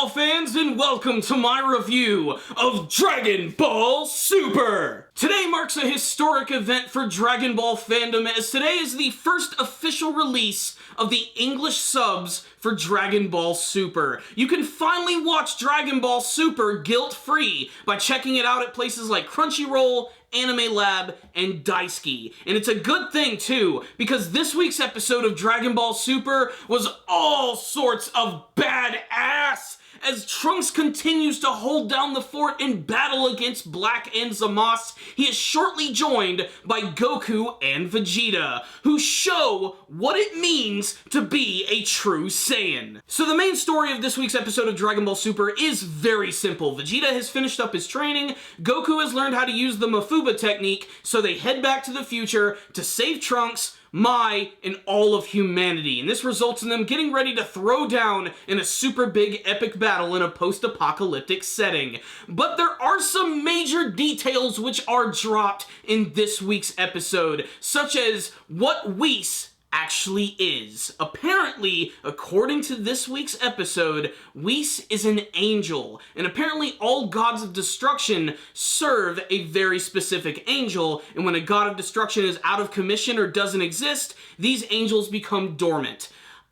Ball fans, and welcome to my review of Dragon Ball Super! Today marks a historic event for Dragon Ball fandom, as today is the first official release of the English subs for Dragon Ball Super. You can finally watch Dragon Ball Super guilt-free by checking it out at places like Crunchyroll, Anime Lab, and Daisuke. And it's a good thing, too, because this week's episode of Dragon Ball Super was all sorts of badass! As Trunks continues to hold down the fort in battle against Black and Zamasu, he is shortly joined by Goku and Vegeta, who show what it means to be a true Saiyan. So the main story of this week's episode of Dragon Ball Super is very simple. Vegeta has finished up his training, Goku has learned how to use the Mafuba technique, so they head back to the future to save Trunks, Mai, and all of humanity, and this results in them getting ready to throw down in a super big epic battle in a post-apocalyptic setting. But there are some major details which are dropped in this week's episode, such as what Whis actually is. Apparently, according to this week's episode, Whis is an angel, and apparently all gods of destruction serve a very specific angel, and when a god of destruction is out of commission or doesn't exist, these angels become dormant.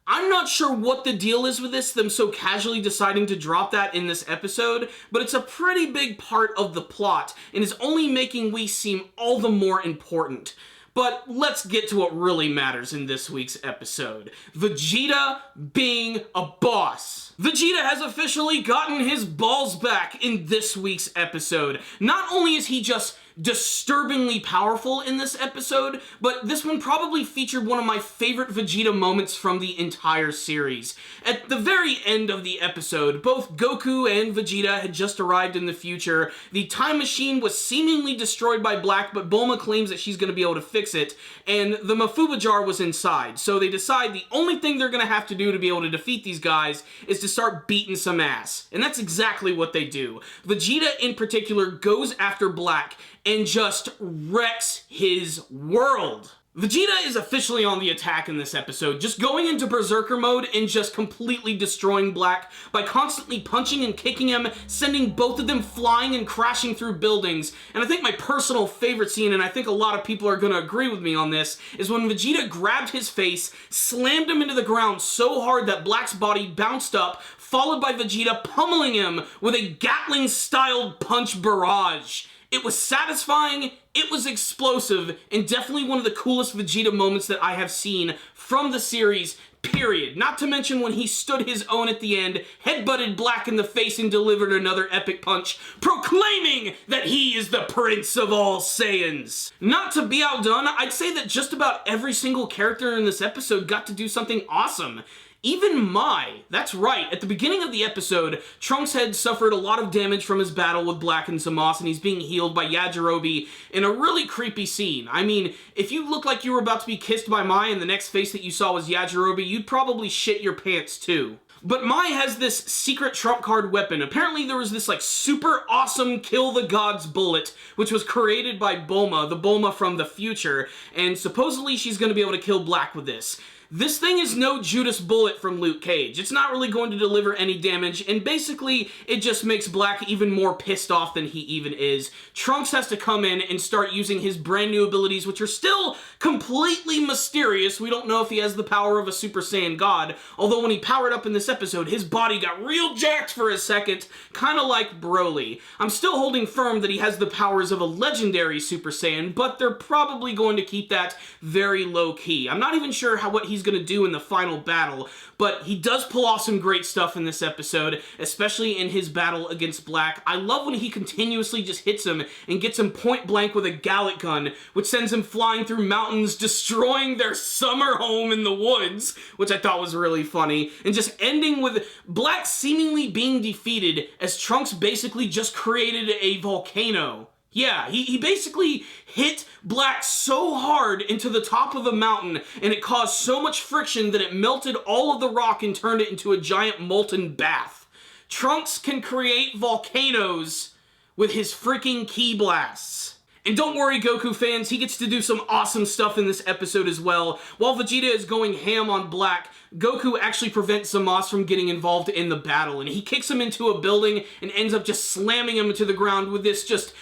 I'm not sure what the deal is with this, them so casually deciding to drop that in this episode, but it's a pretty big part of the plot, and is only making Whis seem all the more important. But let's get to what really matters in this week's episode. Vegeta being a boss. Vegeta has officially gotten his balls back in this week's episode. Not only is he just disturbingly powerful in this episode, but this one probably featured one of my favorite Vegeta moments from the entire series. At the very end of the episode, both Goku and Vegeta had just arrived in the future. The time machine was seemingly destroyed by Black, but Bulma claims that she's going to be able to fix it, and the Mafuba jar was inside. So they decide the only thing they're going to have to do to be able to defeat these guys is to start beating some ass. And that's exactly what they do. Vegeta in particular goes after Black and just wrecks his world. Vegeta is officially on the attack in this episode, just going into Berserker mode and just completely destroying Black by constantly punching and kicking him, sending both of them flying and crashing through buildings. And I think my personal favorite scene, and I think a lot of people are going to agree with me on this, is when Vegeta grabbed his face, slammed him into the ground so hard that Black's body bounced up, followed by Vegeta pummeling him with a Gatling-styled punch barrage. It was satisfying, it was explosive, and definitely one of the coolest Vegeta moments that I have seen from the series, period. Not to mention when he stood his own at the end, headbutted Black in the face, and delivered another epic punch, proclaiming that he is the Prince of all Saiyans. Not to be outdone, I'd say that just about every single character in this episode got to do something awesome. Even Mai. That's right, at the beginning of the episode, Trunks had suffered a lot of damage from his battle with Black and Zamasu, and he's being healed by Yajirobe in a really creepy scene. I mean, if you looked like you were about to be kissed by Mai and the next face that you saw was Yajirobe, you'd probably shit your pants too. But Mai has this secret trump card weapon. Apparently there was this like super awesome kill the gods bullet, which was created by Bulma, the Bulma from the future, and supposedly she's going to be able to kill Black with this. This thing is no Judas Bullet from Luke Cage. It's not really going to deliver any damage, and basically, it just makes Black even more pissed off than he even is. Trunks has to come in and start using his brand new abilities, which are still completely mysterious. We don't know if he has the power of a Super Saiyan God, although when he powered up in this episode, his body got real jacked for a second, kinda like Broly. I'm still holding firm that he has the powers of a legendary Super Saiyan, but they're probably going to keep that very low-key. I'm not even sure what he's going to do in the final battle, but he does pull off some great stuff in this episode, especially in his battle against Black. I love when he continuously just hits him and gets him point blank with a Gallic gun, which sends him flying through mountains, destroying their summer home in the woods, which I thought was really funny, and just ending with Black seemingly being defeated as Trunks basically just created a volcano. Yeah, he basically hit Black so hard into the top of a mountain, and it caused so much friction that it melted all of the rock and turned it into a giant molten bath. Trunks can create volcanoes with his freaking ki blasts. And don't worry, Goku fans, he gets to do some awesome stuff in this episode as well. While Vegeta is going ham on Black, Goku actually prevents Zamasu from getting involved in the battle, and he kicks him into a building and ends up just slamming him into the ground with this just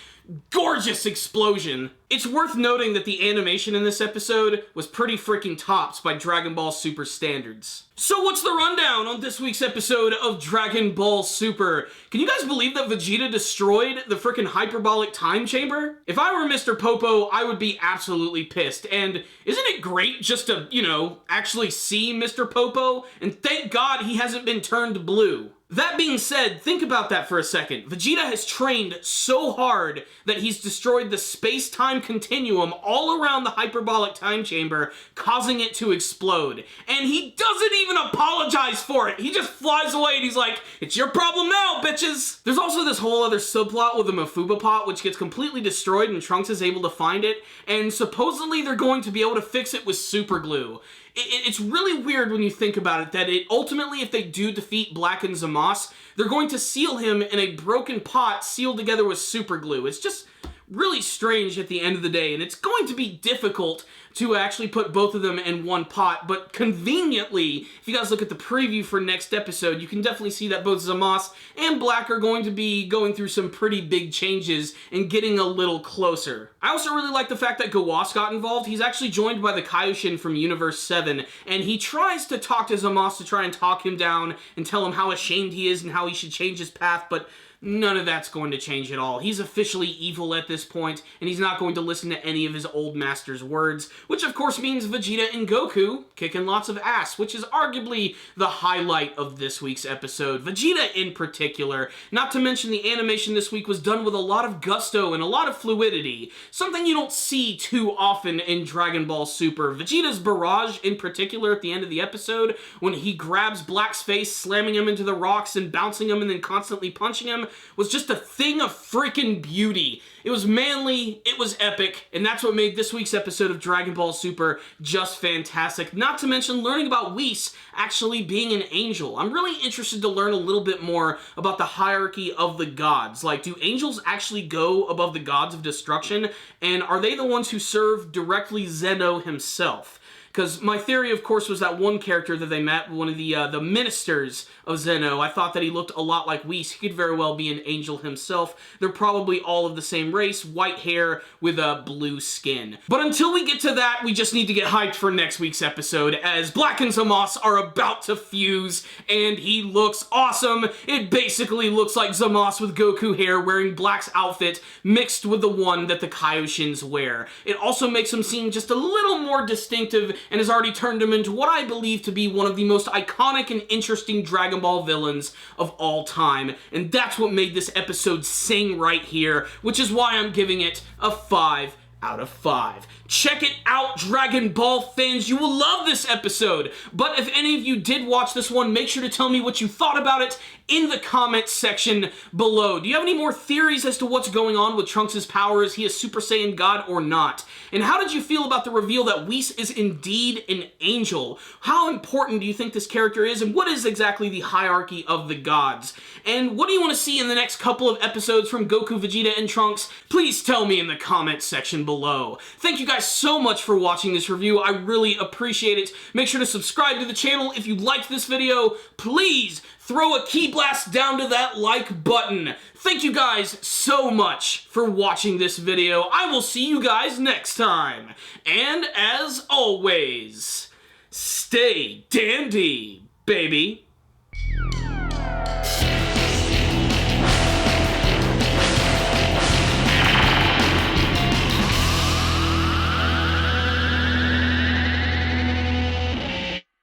gorgeous explosion. It's worth noting that the animation in this episode was pretty freaking tops by Dragon Ball Super standards. So what's the rundown on this week's episode of Dragon Ball Super? Can you guys believe that Vegeta destroyed the freaking hyperbolic time chamber? If I were Mr. Popo, I would be absolutely pissed. And isn't it great just to, you know, actually see Mr. Popo? And thank God he hasn't been turned blue. That being said, think about that for a second. Vegeta has trained so hard that he's destroyed the space-time continuum all around the hyperbolic time chamber, causing it to explode. And he doesn't even apologize for it. He just flies away and he's like, "It's your problem now, bitches!" There's also this whole other subplot with the Mafuba pot, which gets completely destroyed and Trunks is able to find it, and supposedly they're going to be able to fix it with super glue. It's really weird when you think about it, that ultimately, if they do defeat Black and Zamasu, they're going to seal him in a broken pot sealed together with super glue. It's just really strange at the end of the day, and it's going to be difficult to actually put both of them in one pot, but conveniently, if you guys look at the preview for next episode, you can definitely see that both Zamasu and Black are going to be going through some pretty big changes and getting a little closer. I also really like the fact that Gawas got involved. He's actually joined by the Kaioshin from Universe 7, and he tries to talk to Zamasu to try and talk him down and tell him how ashamed he is and how he should change his path, but none of that's going to change at all. He's officially evil at this point, and he's not going to listen to any of his old master's words, which of course means Vegeta and Goku kicking lots of ass, which is arguably the highlight of this week's episode. Vegeta in particular, not to mention the animation this week was done with a lot of gusto and a lot of fluidity, something you don't see too often in Dragon Ball Super. Vegeta's barrage in particular at the end of the episode, when he grabs Black's face, slamming him into the rocks and bouncing him and then constantly punching him, was just a thing of freaking beauty. It was manly, it was epic, and that's what made this week's episode of Dragon Ball Super just fantastic. Not to mention learning about Whis actually being an angel. I'm really interested to learn a little bit more about the hierarchy of the gods. Like, do angels actually go above the gods of destruction? And are they the ones who serve directly Zeno himself? Because my theory, of course, was that one character that they met, one of the ministers of Zeno, I thought that he looked a lot like Whis. He could very well be an angel himself. They're probably all of the same race, white hair with a blue skin. But until we get to that, we just need to get hyped for next week's episode, as Black and Zamasu are about to fuse, and he looks awesome. It basically looks like Zamasu with Goku hair wearing Black's outfit mixed with the one that the Kaioshins wear. It also makes him seem just a little more distinctive and has already turned him into what I believe to be one of the most iconic and interesting Dragon Ball villains of all time. And that's what made this episode sing right here, which is why I'm giving it a 5 out of 5. Check it out, Dragon Ball fans. You will love this episode. But if any of you did watch this one, make sure to tell me what you thought about it in the comments section below. Do you have any more theories as to what's going on with Trunks' power? Is he a Super Saiyan God or not? And how did you feel about the reveal that Whis is indeed an angel? How important do you think this character is? And what is exactly the hierarchy of the gods? And what do you want to see in the next couple of episodes from Goku, Vegeta, and Trunks? Please tell me in the comments section below. Thank you guys so much for watching this review. I really appreciate it. Make sure to subscribe to the channel. If you liked this video, please throw a key blast down to that like button. Thank you guys so much for watching this video. I will see you guys next time. And as always, stay dandy, baby.